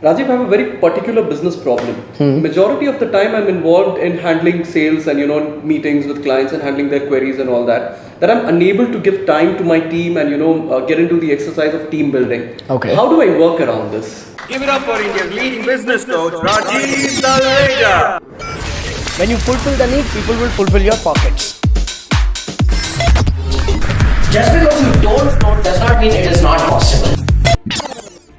Rajiv, I have a very particular business problem. Majority of the time I'm involved in handling sales and meetings with clients and handling their queries and all that I'm unable to give time to my team and get into the exercise of team building. Okay. How do I work around this? Give it up for India's leading business coach, Rajiv Talreja. When you fulfill the need, people will fulfill your pockets. Just because you don't know does not mean it is not possible.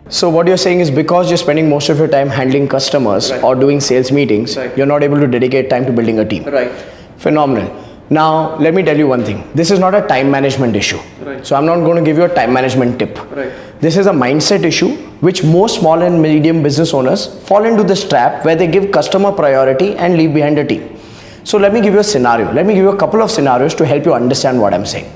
So what you're saying is because you're spending most of your time handling customers Right. or doing sales meetings, Right. you're not able to dedicate time to building a team. Right. Phenomenal. Now, let me tell you one thing. This is not a time management issue. Right. So I'm not going to give you a time management tip. Right. This is a mindset issue which most small and medium business owners fall into this trap where they give customer priority and leave behind a team. So let me give you a scenario. Let me give you a couple of scenarios to help you understand what I'm saying.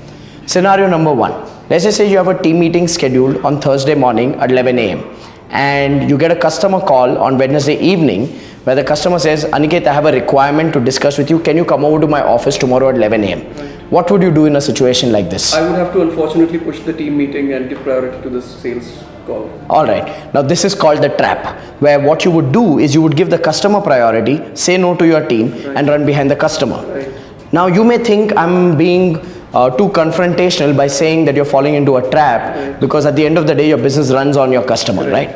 Scenario number one. Let's just say you have a team meeting scheduled on Thursday morning at 11 a.m. and you get a customer call on Wednesday evening where the customer says, Aniket, I have a requirement to discuss with you. Can you come over to my office tomorrow at 11 a.m.? Right. What would you do in a situation like this? I would have to unfortunately push the team meeting and give priority to this sales call. Alright, now this is called the trap, where what you would do is you would give the customer priority, say no to your team, Right. and run behind the customer. Right. Now you may think I'm being too confrontational by saying that you're falling into a trap, Right. because at the end of the day your business runs on your customer, right?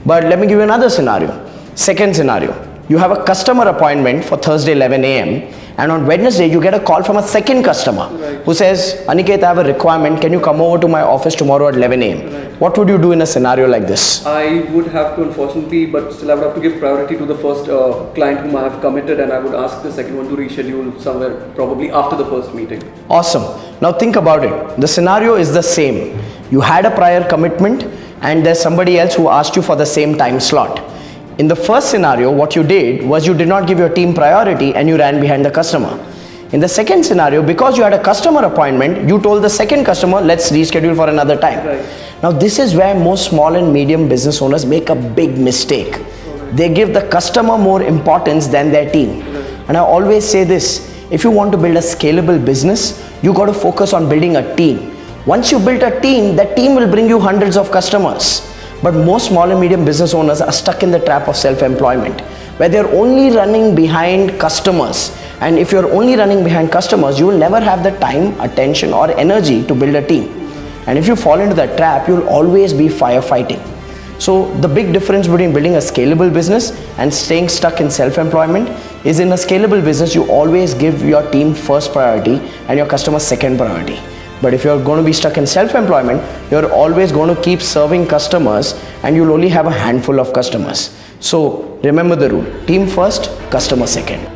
But let me give you another scenario. Second scenario, you have a customer appointment for Thursday 11 a.m. and on Wednesday you get a call from a second customer Right. who says, Aniket, I have a requirement, can you come over to my office tomorrow at 11 a.m.? Right. What would you do in a scenario like this? I would have to unfortunately, but still I would have to give priority to the first client whom I have committed, and I would ask the second one to reschedule somewhere probably after the first meeting. Awesome. Now think about it. The scenario is the same. You had a prior commitment and there's somebody else who asked you for the same time slot. In the first scenario, what you did was you did not give your team priority and you ran behind the customer. In the second scenario, because you had a customer appointment, you told the second customer, let's reschedule for another time. Right. Now this is where most small and medium business owners make a big mistake. They give the customer more importance than their team. And I always say this, if you want to build a scalable business, you got to focus on building a team. Once you build a team, that team will bring you hundreds of customers. But most small and medium business owners are stuck in the trap of self-employment, where they're only running behind customers. And if you're only running behind customers, you will never have the time, attention, or energy to build a team. And if you fall into that trap, you'll always be firefighting. So the big difference between building a scalable business and staying stuck in self-employment is in a scalable business, you always give your team first priority and your customer second priority. But if you're going to be stuck in self-employment, you're always going to keep serving customers and you'll only have a handful of customers. So remember the rule, team first, customer second.